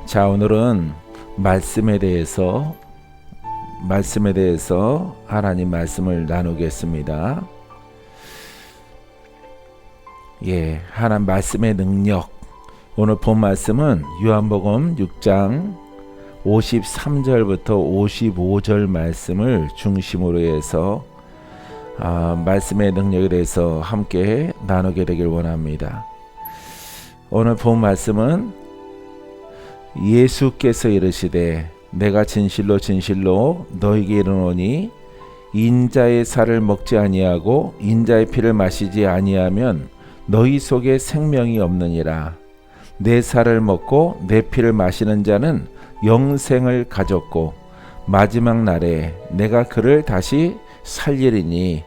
자, 오늘은 말씀에 대해서 하나님 말씀을 나누겠습니다. 하나님 말씀의 능력. 오늘 본 말씀은 요한복음 6장 53절부터 55절 말씀을 중심으로 해서 말씀의 능력에 대해서 함께 나누게 되길 원합니다. 오늘 본 말씀은 예수께서 이르시되 내가 진실로 진실로 너희에게 이르노니 인자의 살을 먹지 아니하고 인자의 피를 마시지 아니하면 너희 속에 생명이 없느니라. 내 살을 먹고 내 피를 마시는 자는 영생을 가졌고 마지막 날에 내가 그를 다시 살리리니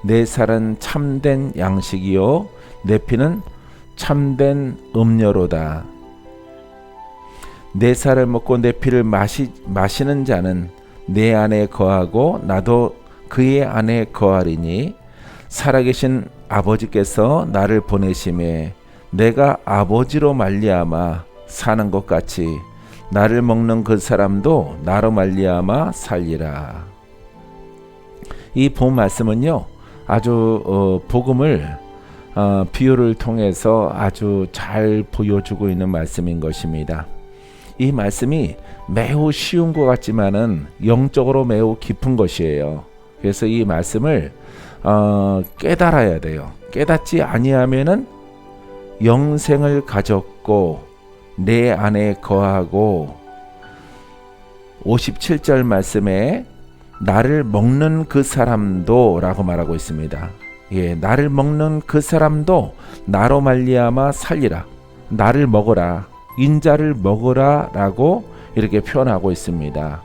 내 살은 참된 양식이요 내 피는 참된 음료로다. 내 살을 먹고 내 피를 마시는 자는 내 안에 거하고 나도 그의 안에 거하리니 살아계신 아버지께서 나를 보내심에 내가 아버지로 말미암아 사는 것 같이 나를 먹는 그 사람도 나로 말미암아 살리라. 이 본 말씀은요, 아주 복음을 비유를 통해서 아주 잘 보여주고 있는 말씀인 것입니다. 이 말씀이 매우 쉬운 것 같지만은 영적으로 매우 깊은 것이에요. 그래서 이 말씀을 깨달아야 돼요. 깨닫지 아니하면은 영생을 가졌고 내 안에 거하고 57절 말씀에 나를 먹는 그 사람도 라고 말하고 있습니다. 나를 먹는 그 사람도 나로 말미암아 살리라. 나를 먹어라. 인자를 먹으라 라고 이렇게 표현하고 있습니다.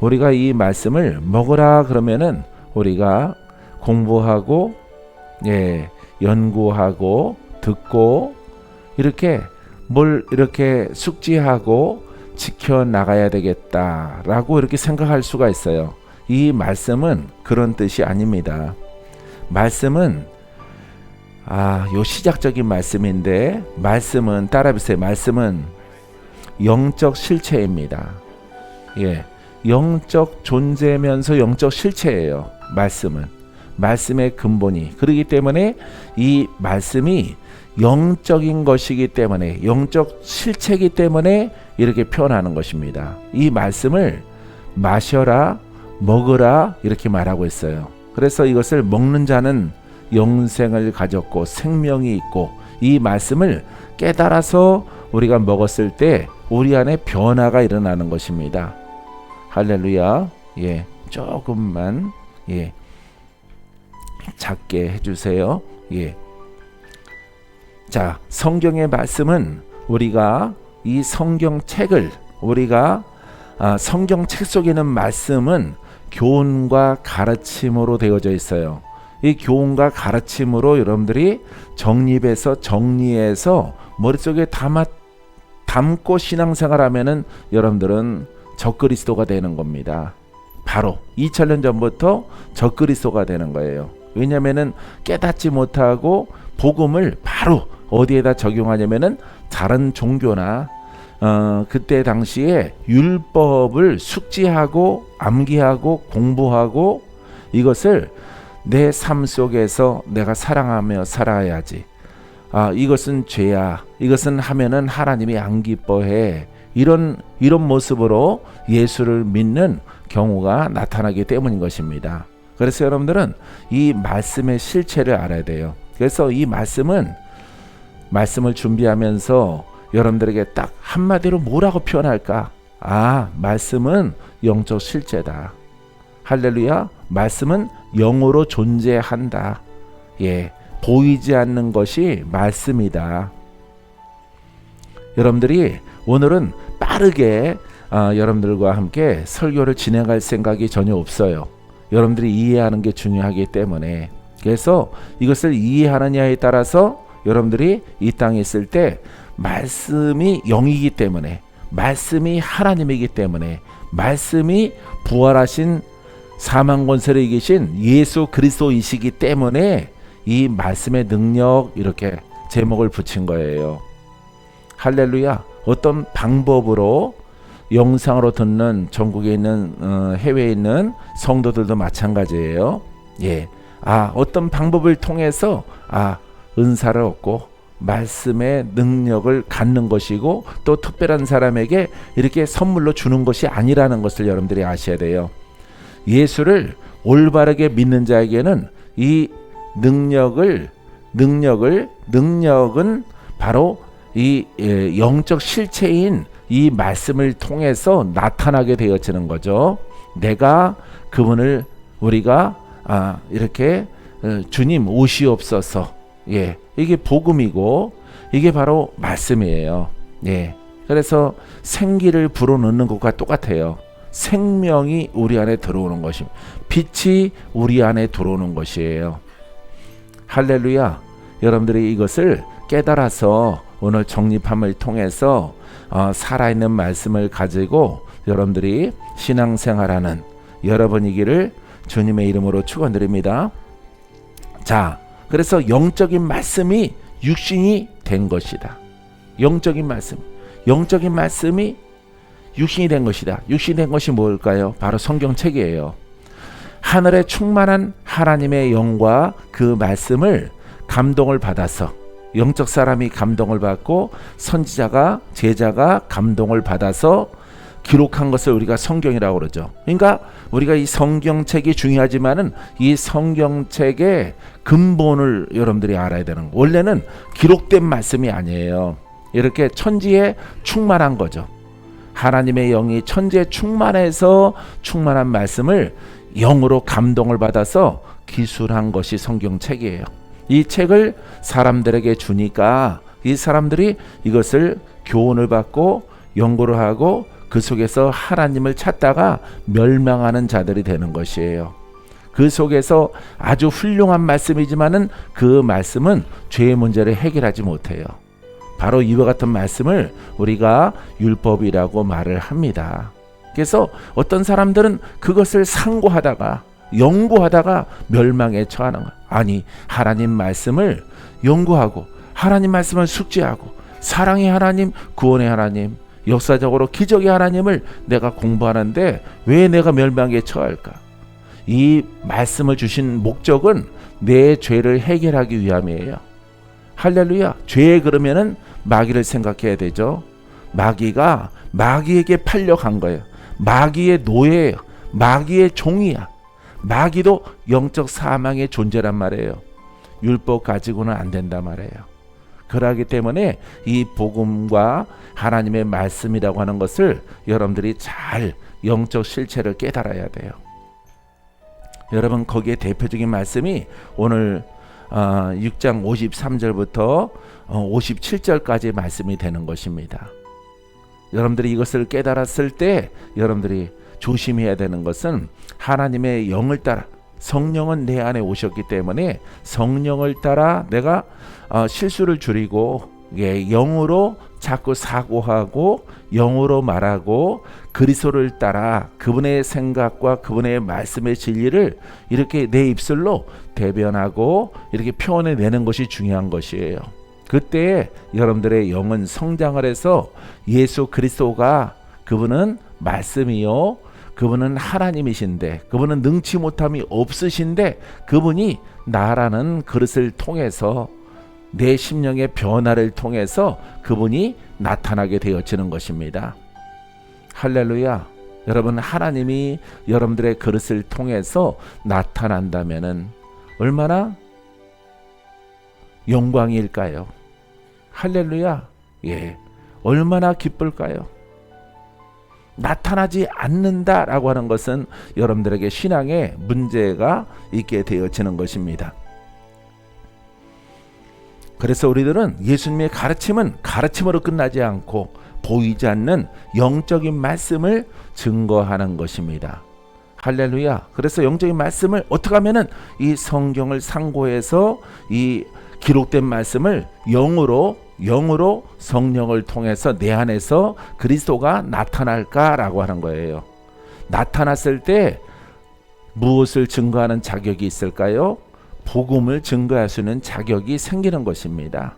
우리가 이 말씀을 먹으라 그러면은 우리가 공부하고 연구하고 듣고 이렇게 뭘 이렇게 숙지하고 지켜나가야 되겠다라고 이렇게 생각할 수가 있어요. 이 말씀은 그런 뜻이 아닙니다. 말씀은 요 시작적인 말씀인데 말씀은 따라해보세요. 말씀은 영적 실체입니다. 영적 존재면서 영적 실체예요. 말씀은 말씀의 근본이 그렇기 때문에 이 말씀이 영적인 것이기 때문에 영적 실체이기 때문에 이렇게 표현하는 것입니다. 이 말씀을 마셔라 먹으라 이렇게 말하고 있어요. 그래서 이것을 먹는 자는 영생을 가졌고 생명이 있고 이 말씀을 깨달아서 우리가 먹었을 때 우리 안에 변화가 일어나는 것입니다. 할렐루야. 조금만 작게 해주세요. 자, 성경의 말씀은 우리가 이 성경책을 성경책 속에 있는 말씀은 교훈과 가르침으로 되어져 있어요. 이 교훈과 가르침으로 여러분들이 정리해서 머릿속에 담고 신앙생활하면은 여러분들은 적그리스도가 되는 겁니다. 바로 2000년 전부터 적그리스도가 되는 거예요. 왜냐면은 깨닫지 못하고 복음을 바로 어디에다 적용하냐면은 다른 종교나 그때 당시에 율법을 숙지하고 암기하고 공부하고 이것을 내 삶 속에서 내가 사랑하며 살아야지. 이것은 죄야. 이것은 하면은 하나님이 안 기뻐해. 이런 모습으로 예수를 믿는 경우가 나타나기 때문인 것입니다. 그래서 여러분들은 이 말씀의 실체를 알아야 돼요. 그래서 이 말씀을 준비하면서 여러분들에게 딱 한마디로 뭐라고 표현할까? 말씀은 영적 실체다. 할렐루야. 말씀은 영으로 존재한다. 보이지 않는 것이 말씀이다. 여러분들이 오늘은 빠르게 여러분들과 함께 설교를 진행할 생각이 전혀 없어요. 여러분들이 이해하는 게 중요하기 때문에. 그래서 이것을 이해하느냐에 따라서 여러분들이 이 땅에 있을 때 말씀이 영이기 때문에 말씀이 하나님이기 때문에 말씀이 부활하신 사망 권세를 이기신 예수 그리스도이시기 때문에 이 말씀의 능력 이렇게 제목을 붙인 거예요. 할렐루야. 어떤 방법으로 영상으로 듣는 전국에 있는 해외에 있는 성도들도 마찬가지예요. 예, 어떤 방법을 통해서 은사를 얻고 말씀의 능력을 갖는 것이고 또 특별한 사람에게 이렇게 선물로 주는 것이 아니라는 것을 여러분들이 아셔야 돼요. 예수를 올바르게 믿는 자에게는 이 능력은 바로 이 영적 실체인 이 말씀을 통해서 나타나게 되어지는 거죠. 내가 그분을 우리가 이렇게 주님 오시옵소서. 예, 이게 복음이고 이게 바로 말씀이에요. 예, 그래서 생기를 불어넣는 것과 똑같아요. 생명이 우리 안에 들어오는 것입니다. 빛이 우리 안에 들어오는 것이에요. 할렐루야. 여러분들이 이것을 깨달아서 오늘 정립함을 통해서 살아있는 말씀을 가지고 여러분들이 신앙생활하는 여러분이기를 주님의 이름으로 축원드립니다. 자, 그래서 영적인 말씀이 육신이 된 것이다. 영적인 말씀이 육신이 된 것이다. 육신이 된 것이 뭘까요? 바로 성경책이에요. 하늘에 충만한 하나님의 영과 그 말씀을 감동을 받아서 영적 사람이 감동을 받고 선지자가 제자가 감동을 받아서 기록한 것을 우리가 성경이라고 그러죠. 그러니까 우리가 이 성경책이 중요하지만은 이 성경책의 근본을 여러분들이 알아야 되는 거예요. 원래는 기록된 말씀이 아니에요. 이렇게 천지에 충만한 거죠. 하나님의 영이 천지에 충만해서 충만한 말씀을 영으로 감동을 받아서 기술한 것이 성경책이에요. 이 책을 사람들에게 주니까 이 사람들이 이것을 교훈을 받고 연구를 하고 그 속에서 하나님을 찾다가 멸망하는 자들이 되는 것이에요. 그 속에서 아주 훌륭한 말씀이지만은 그 말씀은 죄의 문제를 해결하지 못해요. 바로 이와 같은 말씀을 우리가 율법이라고 말을 합니다. 그래서 어떤 사람들은 그것을 상고하다가 연구하다가 멸망에 처하는 거예요. 아니, 하나님 말씀을 연구하고 하나님 말씀을 숙지하고 사랑의 하나님, 구원의 하나님, 역사적으로 기적의 하나님을 내가 공부하는데 왜 내가 멸망에 처할까? 이 말씀을 주신 목적은 내 죄를 해결하기 위함이에요. 할렐루야. 죄 그러면은 마귀를 생각해야 되죠. 마귀가 마귀에게 팔려간 거예요. 마귀의 노예예요. 마귀의 종이야. 마귀도 영적 사망의 존재란 말이에요. 율법 가지고는 안 된단 말이에요. 그러기 때문에 이 복음과 하나님의 말씀이라고 하는 것을 여러분들이 잘 영적 실체를 깨달아야 돼요. 여러분, 거기에 대표적인 말씀이 오늘 6장 53절부터 57절까지 말씀이 되는 것입니다. 여러분들이 이것을 깨달았을 때 여러분들이 조심해야 되는 것은 하나님의 영을 따라, 성령은 내 안에 오셨기 때문에 성령을 따라 내가 실수를 줄이고 영으로 자꾸 사고하고 영으로 말하고 그리스도를 따라 그분의 생각과 그분의 말씀의 진리를 이렇게 내 입술로 대변하고 이렇게 표현해내는 것이 중요한 것이에요. 그때 여러분들의 영은 성장을 해서 예수 그리스도가 그분은 말씀이요, 그분은 하나님이신데, 그분은 능치 못함이 없으신데 그분이 나라는 그릇을 통해서 내 심령의 변화를 통해서 그분이 나타나게 되어지는 것입니다. 할렐루야. 여러분, 하나님이 여러분들의 그릇을 통해서 나타난다면은 얼마나 영광일까요? 할렐루야. 예, 얼마나 기쁠까요? 나타나지 않는다라고 하는 것은 여러분들에게 신앙에 문제가 있게 되어지는 것입니다. 그래서 우리들은 예수님의 가르침은 가르침으로 끝나지 않고 보이지 않는 영적인 말씀을 증거하는 것입니다. 할렐루야. 그래서 영적인 말씀을 어떻게 하면은 이 성경을 상고해서 이 기록된 말씀을 영으로 성령을 통해서 내 안에서 그리스도가 나타날까라고 하는 거예요. 나타났을 때 무엇을 증거하는 자격이 있을까요? 복음을 증거할 수 있는 자격이 생기는 것입니다.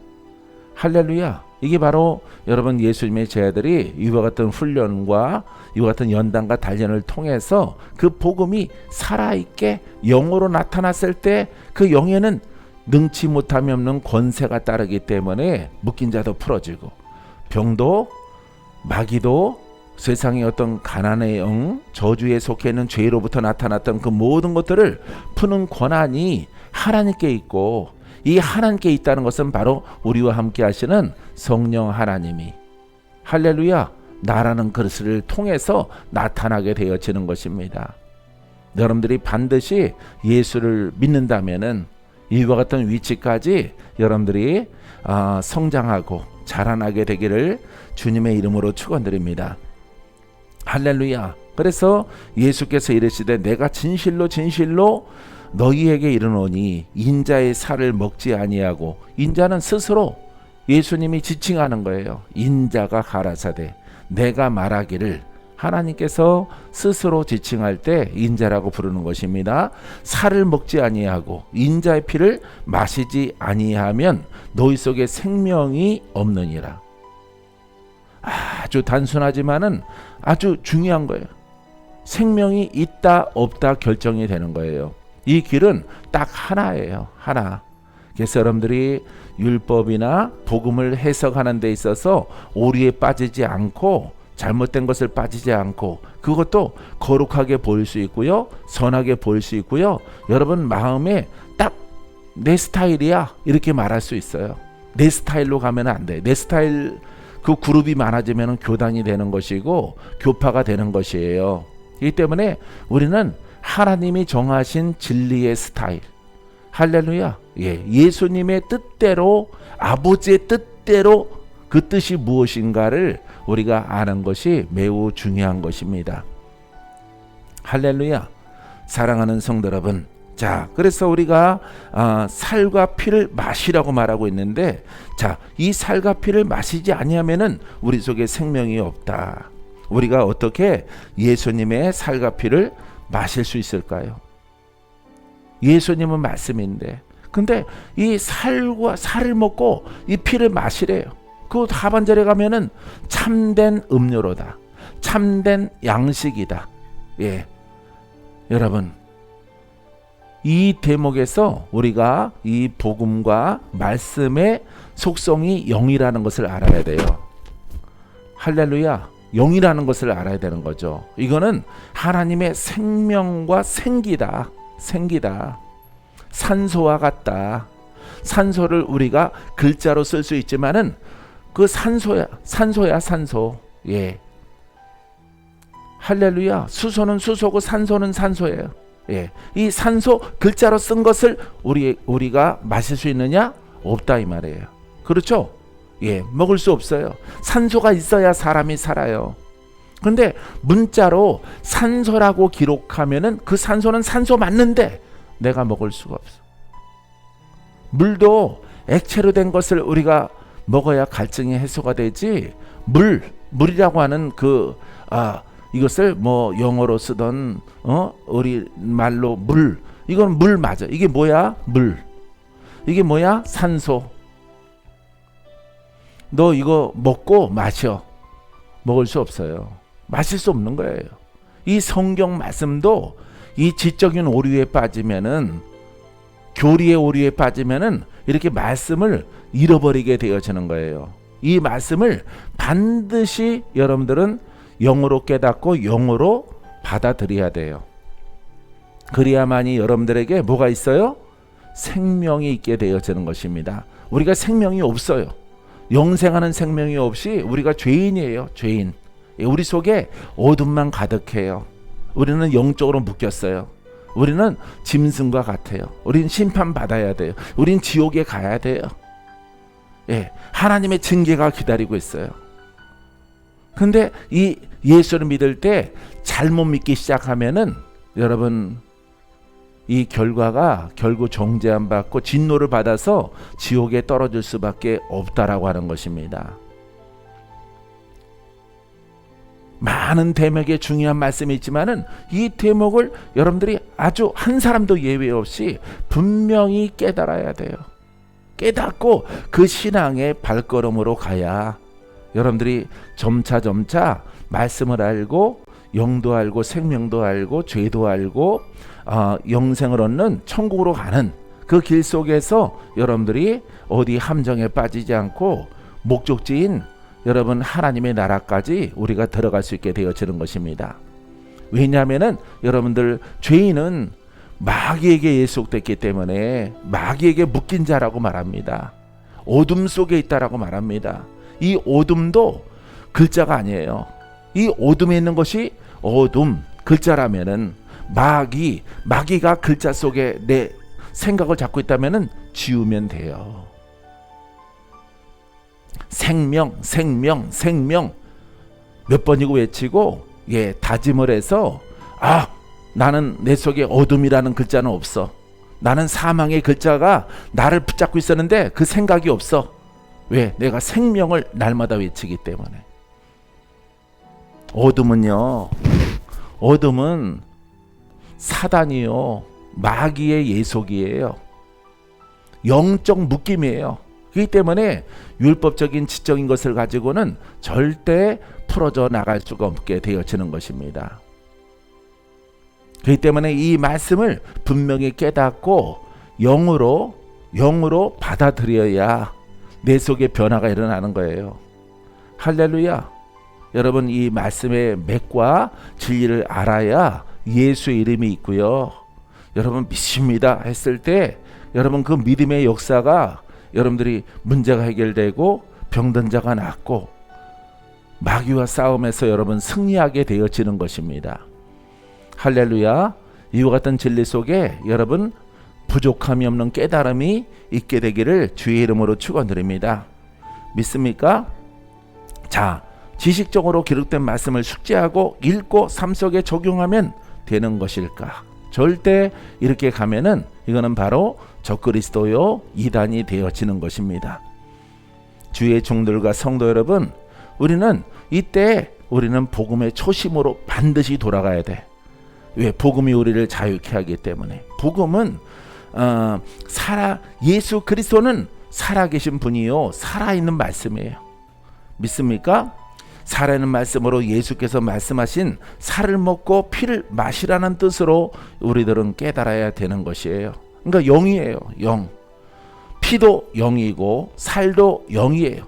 할렐루야. 이게 바로 여러분 예수님의 제자들이 이와 같은 훈련과 이와 같은 연단과 단련을 통해서 그 복음이 살아있게 영으로 나타났을 때 그 영에는 능치 못함이 없는 권세가 따르기 때문에 묶인 자도 풀어지고 병도 마귀도 세상의 어떤 가난의 영, 저주에 속해 있는 죄로부터 나타났던 그 모든 것들을 푸는 권한이 하나님께 있고, 이 하나님께 있다는 것은 바로 우리와 함께 하시는 성령 하나님이 할렐루야 나라는 그릇을 통해서 나타나게 되어지는 것입니다. 여러분들이 반드시 예수를 믿는다면은 이와 같은 위치까지 여러분들이 성장하고 자라나게 되기를 주님의 이름으로 축원드립니다. 할렐루야. 그래서 예수께서 이르시되 내가 진실로 진실로 너희에게 이르노니 인자의 살을 먹지 아니하고, 인자는 스스로 예수님이 지칭하는 거예요. 인자가 가라사대 내가 말하기를, 하나님께서 스스로 지칭할 때 인자라고 부르는 것입니다. 살을 먹지 아니하고 인자의 피를 마시지 아니하면 너희 속에 생명이 없느니라. 아주 단순하지만은 아주 중요한 거예요. 생명이 있다 없다 결정이 되는 거예요. 이 길은 딱 하나예요. 하나. 그래서 여러분들이 율법이나 복음을 해석하는 데 있어서 오류에 빠지지 않고, 잘못된 것을 빠지지 않고, 그것도 거룩하게 보일 수 있고요, 선하게 보일 수 있고요, 여러분 마음에 딱 내 스타일이야 이렇게 말할 수 있어요. 내 스타일로 가면 안 돼. 내 스타일, 그 그룹이 많아지면 교단이 되는 것이고 교파가 되는 것이에요. 이 때문에 우리는 하나님이 정하신 진리의 스타일, 할렐루야, 예수님의 뜻대로, 아버지의 뜻대로, 그 뜻이 무엇인가를 우리가 아는 것이 매우 중요한 것입니다. 할렐루야. 사랑하는 성도 여러분, 자, 그래서 우리가 살과 피를 마시라고 말하고 있는데, 자, 이 살과 피를 마시지 아니하면은 우리 속에 생명이 없다. 우리가 어떻게 예수님의 살과 피를 마실 수 있을까요? 예수님은 말씀인데, 근데 이 살을 먹고 이 피를 마시래요. 그 하반절에 가면은 참된 음료로다, 참된 양식이다. 여러분, 이 대목에서 우리가 이 복음과 말씀의 속성이 영이라는 것을 알아야 돼요. 할렐루야. 영이라는 것을 알아야 되는 거죠. 이거는 하나님의 생명과 생기다. 산소와 같다. 산소를 우리가 글자로 쓸 수 있지만은 그 산소야. 할렐루야. 수소는 수소고 산소는 산소예요. 이 산소 글자로 쓴 것을 우리가 마실 수 있느냐? 없다 이 말이에요. 그렇죠? 먹을 수 없어요. 산소가 있어야 사람이 살아요. 근데 문자로 산소라고 기록하면은 그 산소는 산소 맞는데 내가 먹을 수가 없어. 물도 액체로 된 것을 우리가 먹어야 갈증이 해소가 되지, 물이라고 하는 이것을 뭐 영어로 쓰던 우리 말로 물, 이건 물 맞아. 이게 뭐야? 물. 이게 뭐야? 산소. 너 이거 먹고 마셔. 먹을 수 없어요. 마실 수 없는 거예요. 이 성경 말씀도 이 지적인 오류에 빠지면은, 교리의 오류에 빠지면은 이렇게 말씀을 잃어버리게 되어지는 거예요. 이 말씀을 반드시 여러분들은 영으로 깨닫고 영으로 받아들여야 돼요. 그래야만이 여러분들에게 뭐가 있어요? 생명이 있게 되어지는 것입니다. 우리가 생명이 없어요. 영생하는 생명이 없이 우리가 죄인이에요. 죄인. 우리 속에 어둠만 가득해요. 우리는 영적으로 묶였어요. 우리는 짐승과 같아요. 우리는 심판받아야 돼요. 우리는 지옥에 가야 돼요. 하나님의 징계가 기다리고 있어요. 근데 이 예수를 믿을 때 잘못 믿기 시작하면은 여러분, 이 결과가 결국 정죄함 받고 진노를 받아서 지옥에 떨어질 수밖에 없다라고 하는 것입니다. 많은 대목에 중요한 말씀이 있지만은 이 대목을 여러분들이 아주 한 사람도 예외 없이 분명히 깨달아야 돼요. 깨닫고 그 신앙의 발걸음으로 가야 여러분들이 점차 말씀을 알고 영도 알고 생명도 알고 죄도 알고 영생을 얻는 천국으로 가는 그 길 속에서 여러분들이 어디 함정에 빠지지 않고 목적지인 여러분 하나님의 나라까지 우리가 들어갈 수 있게 되어지는 것입니다. 왜냐하면은 여러분들 죄인은 마귀에게 예속됐기 때문에 마귀에게 묶인 자라고 말합니다. 어둠 속에 있다라고 말합니다. 이 어둠도 글자가 아니에요. 이 어둠에 있는 것이 어둠 글자라면은 마귀가 글자 속에 내 생각을 잡고 있다면은 지우면 돼요. 생명 몇 번이고 외치고 다짐을 해서 나는 내 속에 어둠이라는 글자는 없어. 나는 사망의 글자가 나를 붙잡고 있었는데 그 생각이 없어. 왜? 내가 생명을 날마다 외치기 때문에. 어둠은 사단이요, 마귀의 예속이에요. 영적 묶임이에요. 그렇기 때문에 율법적인 지적인 것을 가지고는 절대 풀어져 나갈 수가 없게 되어지는 것입니다. 그렇기 때문에 이 말씀을 분명히 깨닫고 영으로 받아들여야 내 속에 변화가 일어나는 거예요. 할렐루야. 여러분, 이 말씀의 맥과 진리를 알아야 예수의 이름이 있고요. 여러분 믿습니다 했을 때 여러분 그 믿음의 역사가 여러분들이 문제가 해결되고 병든 자가 낫고 마귀와 싸움에서 여러분 승리하게 되어지는 것입니다. 할렐루야. 이와 같은 진리 속에 여러분 부족함이 없는 깨달음이 있게 되기를 주의 이름으로 축원드립니다. 믿습니까? 자, 지식적으로 기록된 말씀을 숙지하고 읽고 삶 속에 적용하면 되는 것일까? 절대 이렇게 가면은 이거는 바로 적그리스도요 이단이 되어지는 것입니다. 주의 종들과 성도 여러분, 우리는 이때 복음의 초심으로 반드시 돌아가야 돼. 왜? 복음이 우리를 자유케 하기 때문에. 복음은 예수 그리스도는 살아계신 분이요 살아있는 말씀이에요. 믿습니까? 살아있는 말씀으로 예수께서 말씀하신 살을 먹고 피를 마시라는 뜻으로 우리들은 깨달아야 되는 것이에요. 그러니까 영이에요. 영. 피도 영이고 살도 영이에요.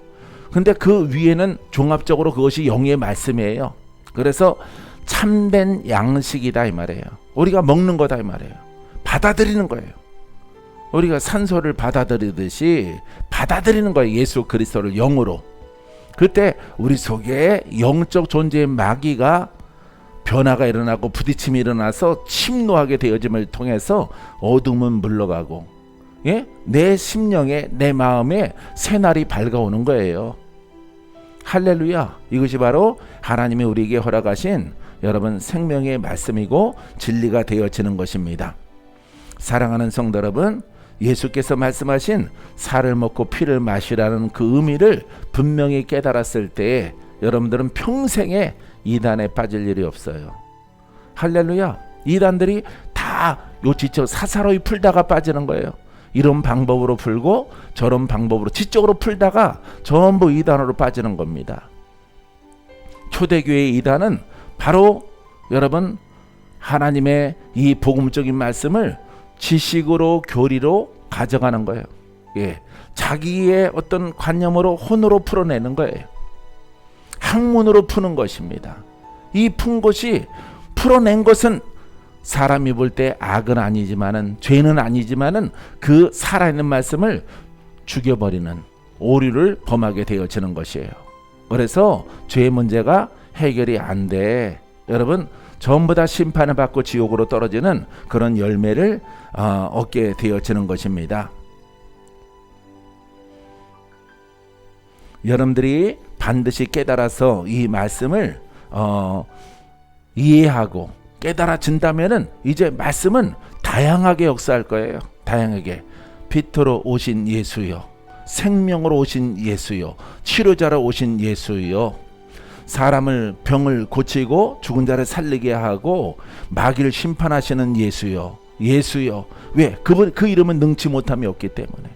근데 그 위에는 종합적으로 그것이 영의 말씀이에요. 그래서 참된 양식이다 이 말이에요. 우리가 먹는 거다 이 말이에요. 받아들이는 거예요. 우리가 산소를 받아들이듯이 받아들이는 거예요. 예수 그리스도를 영으로. 그때 우리 속에 영적 존재의 마귀가 변화가 일어나고 부딪힘이 일어나서 침노하게 되어짐을 통해서 어둠은 물러가고 내 심령에 내 마음에 새날이 밝아오는 거예요. 할렐루야. 이것이 바로 하나님이 우리에게 허락하신 여러분 생명의 말씀이고 진리가 되어지는 것입니다. 사랑하는 성도 여러분, 예수께서 말씀하신 살을 먹고 피를 마시라는 그 의미를 분명히 깨달았을 때 여러분들은 평생에 이단에 빠질 일이 없어요. 할렐루야. 이단들이 다 지적 사사로이 풀다가 빠지는 거예요. 이런 방법으로 풀고 저런 방법으로 지적으로 풀다가 전부 이단으로 빠지는 겁니다. 초대교회의 이단은 바로 여러분 하나님의 이 복음적인 말씀을 지식으로 교리로 가져가는 거예요. 자기의 어떤 관념으로 혼으로 풀어내는 거예요. 학문으로 푸는 것입니다. 이 푼 것이 풀어낸 것은 사람이 볼 때 악은 아니지만은 죄는 아니지만은 그 살아있는 말씀을 죽여버리는 오류를 범하게 되어지는 것이에요. 그래서 죄의 문제가 해결이 안 돼. 여러분 전부 다 심판을 받고 지옥으로 떨어지는 그런 열매를 얻게 되어지는 것입니다. 여러분들이 반드시 깨달아서 이 말씀을 이해하고 깨달아진다면은 이제 말씀은 다양하게 역사할 거예요. 다양하게. 빛으로 오신 예수요, 생명으로 오신 예수요, 치료자로 오신 예수요, 사람을 병을 고치고 죽은 자를 살리게 하고 마귀를 심판하시는 예수요. 왜? 그 이름은 능치 못함이 없기 때문에.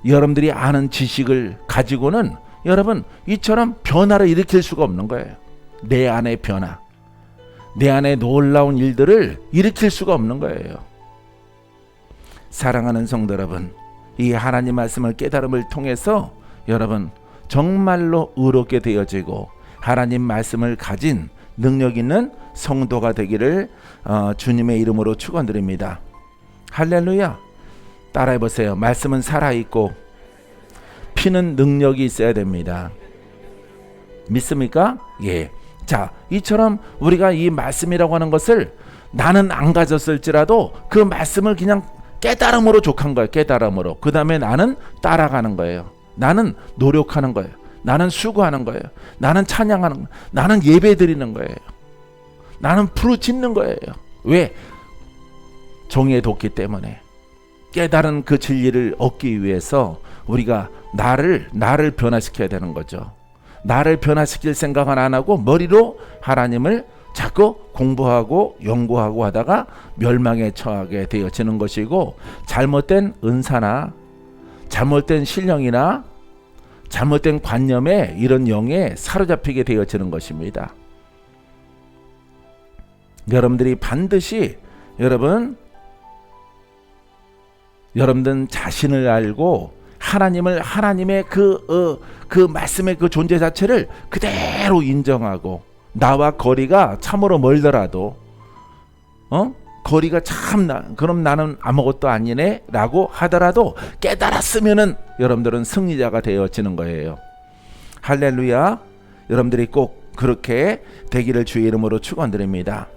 여러분들이 아는 지식을 가지고는 여러분 이처럼 변화를 일으킬 수가 없는 거예요. 내 안의 변화, 내 안에 놀라운 일들을 일으킬 수가 없는 거예요. 사랑하는 성도 여러분, 이 하나님 말씀을 깨달음을 통해서 여러분 정말로 의롭게 되어지고 하나님 말씀을 가진 능력 있는 성도가 되기를 주님의 이름으로 축원드립니다. 할렐루야. 따라해 보세요. 말씀은 살아있고 피는 능력이 있어야 됩니다. 믿습니까? 예. 자, 이처럼 우리가 이 말씀이라고 하는 것을 나는 안 가졌을지라도 그 말씀을 그냥 깨달음으로 족한 거예요. 깨달음으로. 그 다음에 나는 따라가는 거예요. 나는 노력하는 거예요. 나는 수고하는 거예요. 나는 찬양하는 거예요. 나는 예배 드리는 거예요. 나는 부르짖는 거예요. 왜? 종에 뒀기 때문에. 깨달은 그 진리를 얻기 위해서 우리가 나를 변화시켜야 되는 거죠. 나를 변화시킬 생각은 안 하고 머리로 하나님을 자꾸 공부하고 연구하고 하다가 멸망에 처하게 되어지는 것이고, 잘못된 은사나 잘못된 신령이나 잘못된 관념에 이런 영에 사로잡히게 되어지는 것입니다. 여러분들이 반드시 여러분들 자신을 알고 하나님의 그 말씀의 그 존재 자체를 그대로 인정하고, 나와 거리가 참으로 멀더라도 거리가 그럼 나는 아무것도 아니네 라고 하더라도 깨달았으면은 여러분들은 승리자가 되어지는 거예요. 할렐루야. 여러분들이 꼭 그렇게 되기를 주의 이름으로 축원드립니다.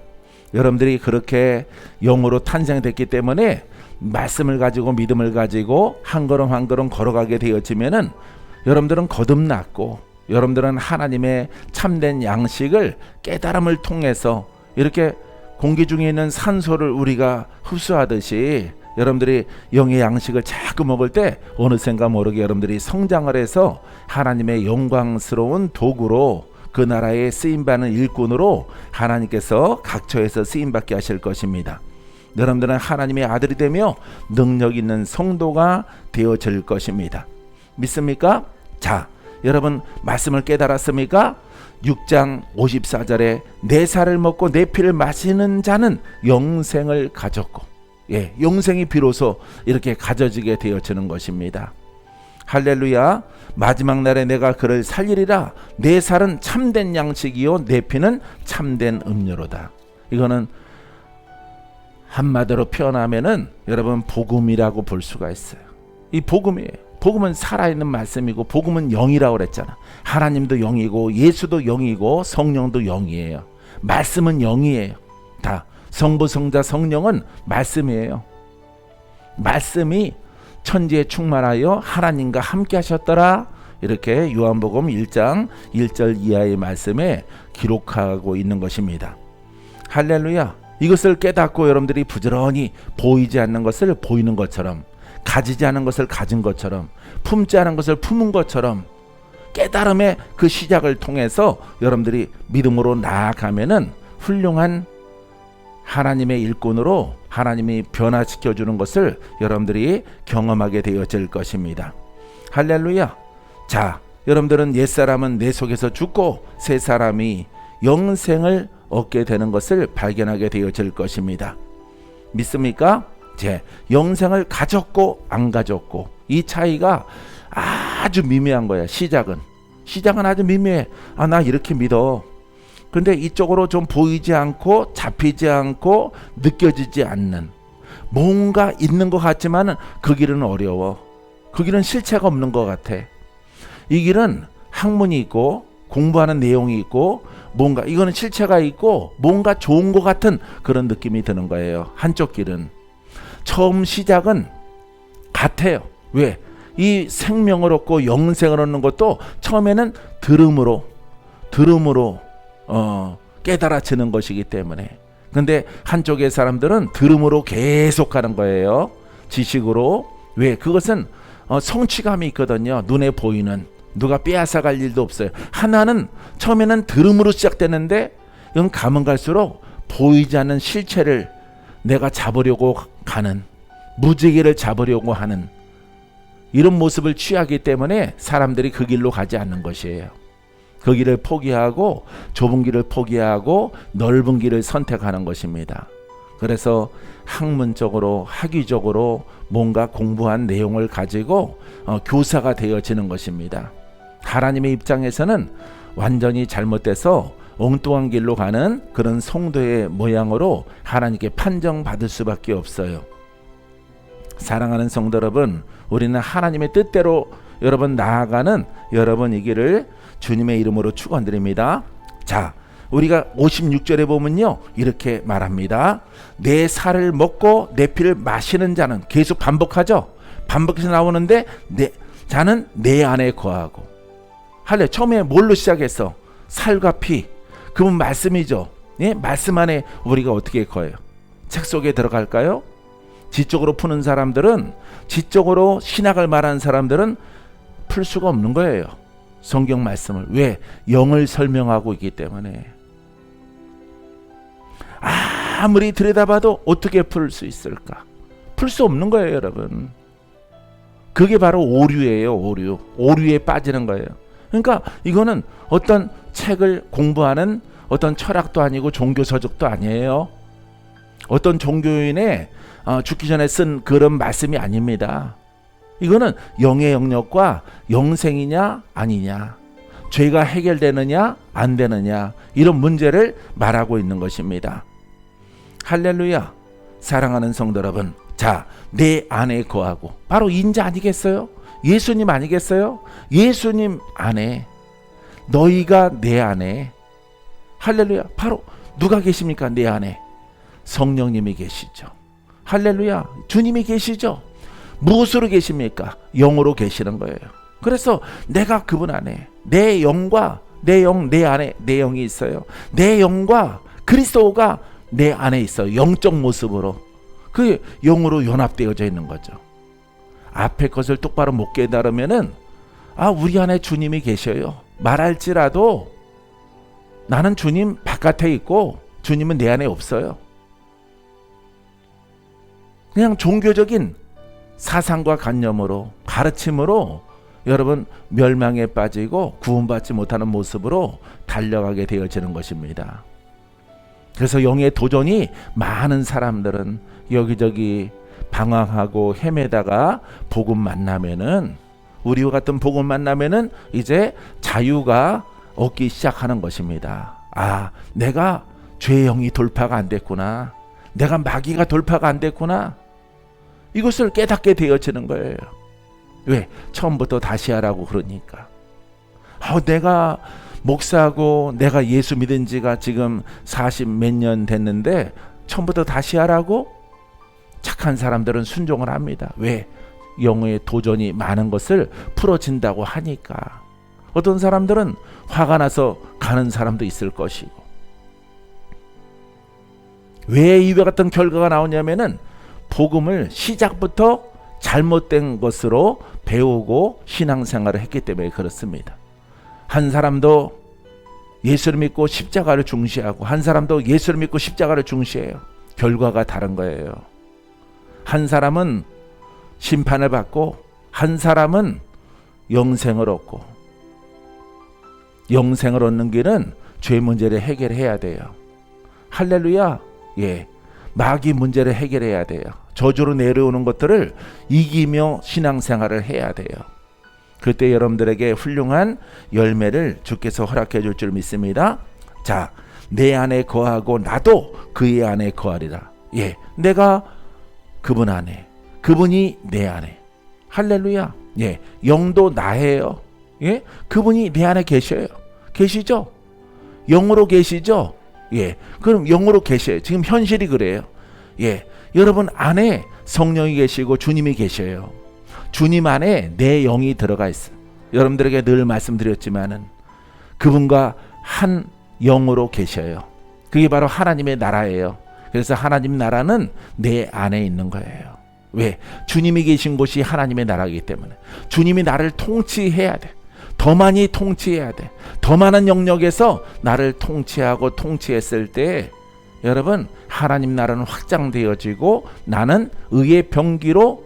여러분들이 그렇게 영으로 탄생됐기 때문에 말씀을 가지고 믿음을 가지고 한 걸음 한 걸음 걸어가게 되어지면은 여러분들은 거듭났고, 여러분들은 하나님의 참된 양식을 깨달음을 통해서 이렇게 공기 중에 있는 산소를 우리가 흡수하듯이 여러분들이 영의 양식을 자꾸 먹을 때 어느샌가 모르게 여러분들이 성장을 해서 하나님의 영광스러운 도구로, 그 나라에 쓰임받는 일꾼으로 하나님께서 각처에서 쓰임받게 하실 것입니다. 여러분들은 하나님의 아들이 되며 능력 있는 성도가 되어질 것입니다. 믿습니까? 자, 여러분 말씀을 깨달았습니까? 6장 54절에 내 살을 먹고 내 피를 마시는 자는 영생을 가졌고, 예, 영생이 비로소 이렇게 가져지게 되어지는 것입니다. 할렐루야. 마지막 날에 내가 그를 살리리라. 내 살은 참된 양식이요 내 피는 참된 음료로다. 이거는 한마디로 표현하면은 여러분 복음이라고 볼 수가 있어요. 이 복음이에요. 복음은 살아있는 말씀이고 복음은 영이라고 그랬잖아. 하나님도 영이고 예수도 영이고 성령도 영이에요. 말씀은 영이에요. 다 성부 성자 성령은 말씀이에요. 말씀이 천지에 충만하여 하나님과 함께 하셨더라. 이렇게 요한복음 1장 1절 이하의 말씀에 기록하고 있는 것입니다. 할렐루야. 이것을 깨닫고 여러분들이 부지런히 보이지 않는 것을 보이는 것처럼, 가지지 않은 것을 가진 것처럼, 품지 않은 것을 품은 것처럼 깨달음의 그 시작을 통해서 여러분들이 믿음으로 나아가면은 훌륭한 하나님의 일꾼으로 하나님이 변화시켜주는 것을 여러분들이 경험하게 되어질 것입니다. 할렐루야. 자, 여러분들은 옛사람은 내 속에서 죽고 새 사람이 영생을 얻게 되는 것을 발견하게 되어질 것입니다. 믿습니까? 영생을 가졌고 안 가졌고 이 차이가 아주 미미한 거야. 시작은 아주 미미해. 나 이렇게 믿어. 근데 이쪽으로 좀 보이지 않고 잡히지 않고 느껴지지 않는 뭔가 있는 것 같지만 그 길은 어려워. 그 길은 실체가 없는 것 같아. 이 길은 학문이 있고 공부하는 내용이 있고 뭔가 이거는 실체가 있고 뭔가 좋은 것 같은 그런 느낌이 드는 거예요. 한쪽 길은 처음 시작은 같아요. 왜? 이 생명을 얻고 영생을 얻는 것도 처음에는 들음으로 깨달아지는 것이기 때문에. 근데 한쪽의 사람들은 들음으로 계속 가는 거예요. 지식으로. 왜? 그것은 성취감이 있거든요. 눈에 보이는. 누가 빼앗아갈 일도 없어요. 하나는 처음에는 들음으로 시작되는데 이건 가면 갈수록 보이지 않는 실체를 내가 잡으려고 가는, 무지개를 잡으려고 하는 이런 모습을 취하기 때문에 사람들이 그 길로 가지 않는 것이에요. 그 길을 포기하고 좁은 길을 포기하고 넓은 길을 선택하는 것입니다. 그래서 학문적으로 학위적으로 뭔가 공부한 내용을 가지고 교사가 되어지는 것입니다. 하나님의 입장에서는 완전히 잘못돼서 엉뚱한 길로 가는 그런 성도의 모양으로 하나님께 판정받을 수밖에 없어요. 사랑하는 성도 여러분, 우리는 하나님의 뜻대로 여러분 나아가는 여러분 이 길을 주님의 이름으로 축원드립니다. 자, 우리가 56절에 보면요 이렇게 말합니다. 내 살을 먹고 내 피를 마시는 자는, 계속 반복하죠. 반복해서 나오는데 자는 내 안에 거하고. 할래 처음에 뭘로 시작했어? 살과 피. 그분 말씀이죠. 예? 말씀 안에 우리가 어떻게 거해요? 책 속에 들어갈까요? 지적으로 푸는 사람들은, 지적으로 신학을 말하는 사람들은 풀 수가 없는 거예요. 성경 말씀을. 왜? 영을 설명하고 있기 때문에. 아무리 들여다봐도 어떻게 풀 수 있을까? 풀 수 없는 거예요, 여러분. 그게 바로 오류예요, 오류. 오류에 빠지는 거예요. 그러니까 이거는 어떤 책을 공부하는 어떤 철학도 아니고 종교 서적도 아니에요. 어떤 종교인의 죽기 전에 쓴 그런 말씀이 아닙니다. 이거는 영의 영역과 영생이냐 아니냐, 죄가 해결되느냐 안 되느냐, 이런 문제를 말하고 있는 것입니다. 할렐루야. 사랑하는 성도 여러분, 자, 내 안에 거하고, 바로 인자 아니겠어요? 예수님 아니겠어요? 예수님 안에, 너희가 내 안에. 할렐루야. 바로 누가 계십니까? 내 안에 성령님이 계시죠. 할렐루야. 주님이 계시죠. 무엇으로 계십니까? 영으로 계시는 거예요. 그래서 내가 그분 안에, 내 영과 내 영, 내 안에 내 영이 있어요. 내 영과 그리스도가 내 안에 있어요. 영적 모습으로. 그 영으로 연합되어져 있는 거죠. 앞에 것을 똑바로 못 깨달으면은 우리 안에 주님이 계셔요. 말할지라도 나는 주님 바깥에 있고 주님은 내 안에 없어요. 그냥 종교적인 사상과 관념으로, 가르침으로 여러분 멸망에 빠지고 구원받지 못하는 모습으로 달려가게 되어지는 것입니다. 그래서 영의 도전이 많은 사람들은 여기저기 방황하고 헤매다가 복음 만나면은, 우리와 같은 복음 만나면은 이제 자유가 얻기 시작하는 것입니다. 내가 죄의 영이 돌파가 안 됐구나. 내가 마귀가 돌파가 안 됐구나. 이것을 깨닫게 되어지는 거예요. 왜? 처음부터 다시 하라고 그러니까. 내가 목사고 내가 예수 믿은 지가 지금 40 몇 년 됐는데 처음부터 다시 하라고? 착한 사람들은 순종을 합니다. 왜? 영의 도전이 많은 것을 풀어진다고 하니까. 어떤 사람들은 화가 나서 가는 사람도 있을 것이고. 왜 이와 같은 결과가 나오냐면은 복음을 시작부터 잘못된 것으로 배우고 신앙생활을 했기 때문에 그렇습니다. 한 사람도 예수를 믿고 십자가를 중시하고, 한 사람도 예수를 믿고 십자가를 중시해요. 결과가 다른 거예요. 한 사람은 심판을 받고 한 사람은 영생을 얻고, 영생을 얻는 길은 죄 문제를 해결해야 돼요. 할렐루야. 예, 마귀 문제를 해결해야 돼요. 저주로 내려오는 것들을 이기며 신앙생활을 해야 돼요. 그때 여러분들에게 훌륭한 열매를 주께서 허락해 줄 줄 믿습니다. 자, 내 안에 거하고 나도 그의 안에 거하리라. 예, 내가 그분 안에, 그분이 내 안에. 할렐루야. 예, 영도 나예요. 예, 그분이 내 안에 계셔요. 계시죠? 영으로 계시죠? 예, 그럼 영으로 계셔요. 지금 현실이 그래요. 예, 여러분 안에 성령이 계시고 주님이 계셔요. 주님 안에 내 영이 들어가 있어요. 여러분들에게 늘 말씀드렸지만은 그분과 한 영으로 계셔요. 그게 바로 하나님의 나라예요. 그래서 하나님 나라는 내 안에 있는 거예요. 왜? 주님이 계신 곳이 하나님의 나라이기 때문에. 주님이 나를 통치해야 돼. 더 많이 통치해야 돼. 더 많은 영역에서 나를 통치하고 통치했을 때 여러분 하나님 나라는 확장되어지고 나는 의의 병기로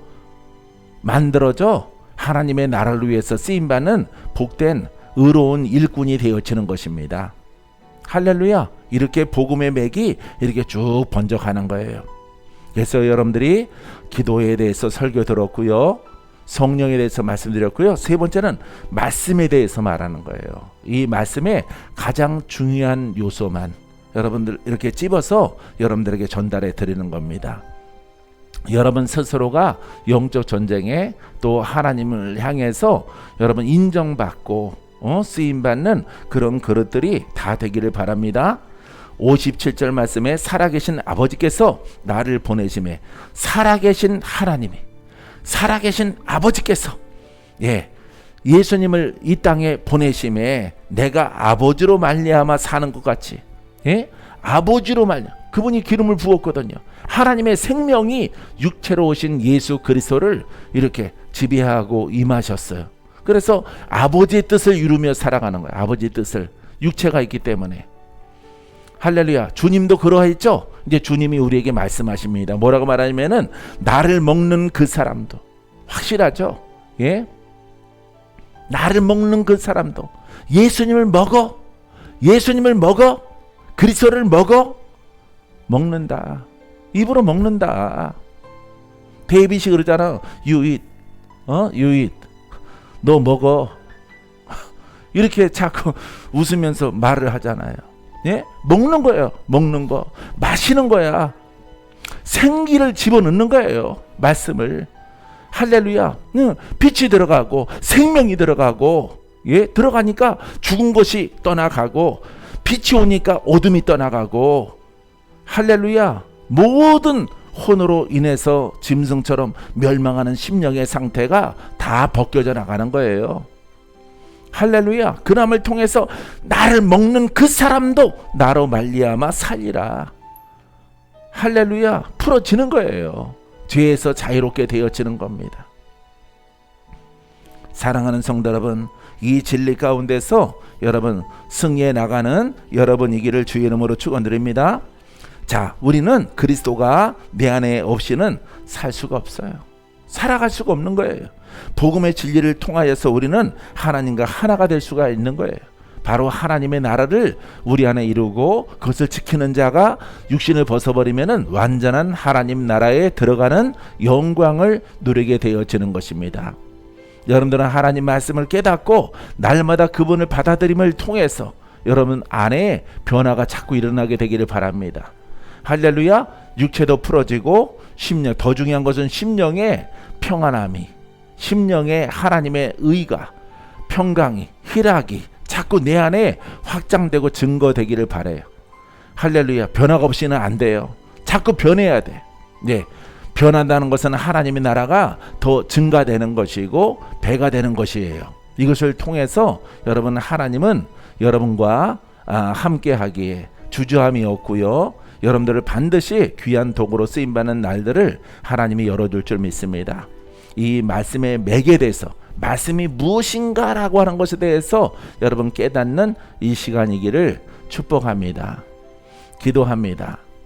만들어져 하나님의 나라를 위해서 쓰임받는 복된 의로운 일꾼이 되어지는 것입니다. 할렐루야. 이렇게 복음의 맥이 이렇게 쭉 번져가는 거예요. 그래서 여러분들이 기도에 대해서 설교 들었고요, 성령에 대해서 말씀드렸고요, 세 번째는 말씀에 대해서 말하는 거예요. 이 말씀의 가장 중요한 요소만 여러분들 이렇게 찝어서 여러분들에게 전달해 드리는 겁니다. 여러분 스스로가 영적 전쟁에 또 하나님을 향해서 여러분 인정받고 쓰임받는 그런 그릇들이 다 되기를 바랍니다. 57절 말씀에 살아계신 아버지께서 나를 보내심에, 살아계신 하나님이, 살아계신 아버지께서 예수님을 이 땅에 보내심에 내가 아버지로 말미암아 사는 것 같이, 아버지로 그분이 기름을 부었거든요. 하나님의 생명이 육체로 오신 예수 그리스도를 이렇게 지배하고 임하셨어요. 그래서 아버지의 뜻을 이루며 살아가는 거예요. 아버지의 뜻을, 육체가 있기 때문에. 할렐루야. 주님도 그러했죠. 이제 주님이 우리에게 말씀하십니다. 뭐라고 말하냐면은 나를 먹는 그 사람도, 확실하죠. 나를 먹는 그 사람도, 예수님을 먹어, 예수님을 먹어, 그리스도를 먹어, 먹는다. 입으로 먹는다. 데이빗이 그러잖아. You eat, you eat. 너 먹어. 이렇게 자꾸 웃으면서 말을 하잖아요. 먹는 거예요. 먹는 거, 마시는 거야. 생기를 집어넣는 거예요. 말씀을. 할렐루야. 빛이 들어가고 생명이 들어가고, 들어가니까 죽은 것이 떠나가고, 빛이 오니까 어둠이 떠나가고, 할렐루야. 모든 혼으로 인해서 짐승처럼 멸망하는 심령의 상태가 다 벗겨져 나가는 거예요. 할렐루야. 그 남을 통해서 나를 먹는 그 사람도 나로 말미암아 살리라. 할렐루야. 풀어지는 거예요. 죄에서 자유롭게 되어지는 겁니다. 사랑하는 성도 여러분, 이 진리 가운데서 여러분 승리해 나가는 여러분이기를 주의 이름으로 축원드립니다. 자, 우리는 그리스도가 내 안에 없이는 살 수가 없어요. 살아갈 수가 없는 거예요. 복음의 진리를 통하여서 우리는 하나님과 하나가 될 수가 있는 거예요. 바로 하나님의 나라를 우리 안에 이루고 그것을 지키는 자가 육신을 벗어버리면 완전한 하나님 나라에 들어가는 영광을 누리게 되어지는 것입니다. 여러분들은 하나님 말씀을 깨닫고 날마다 그분을 받아들임을 통해서 여러분 안에 변화가 자꾸 일어나게 되기를 바랍니다. 할렐루야. 육체도 풀어지고 심령, 더 중요한 것은 심령의 평안함이, 심령의 하나님의 의가, 평강이, 희락이 자꾸 내 안에 확장되고 증거되기를 바라요. 할렐루야. 변화가 없이는 안 돼요. 자꾸 변해야 돼. 변한다는 것은 하나님의 나라가 더 증가되는 것이고 배가 되는 것이에요. 이것을 통해서 여러분, 하나님은 여러분과 함께 하기에 주저함이 없고요, 여러분들을 반드시 귀한 도구로 쓰임받는 날들을 하나님이 열어줄 줄 믿습니다. 이 말씀의 맥에 대해서, 말씀이 무엇인가라고 하는 것에 대해서 여러분 깨닫는 이 시간이기를 축복합니다. 기도합니다.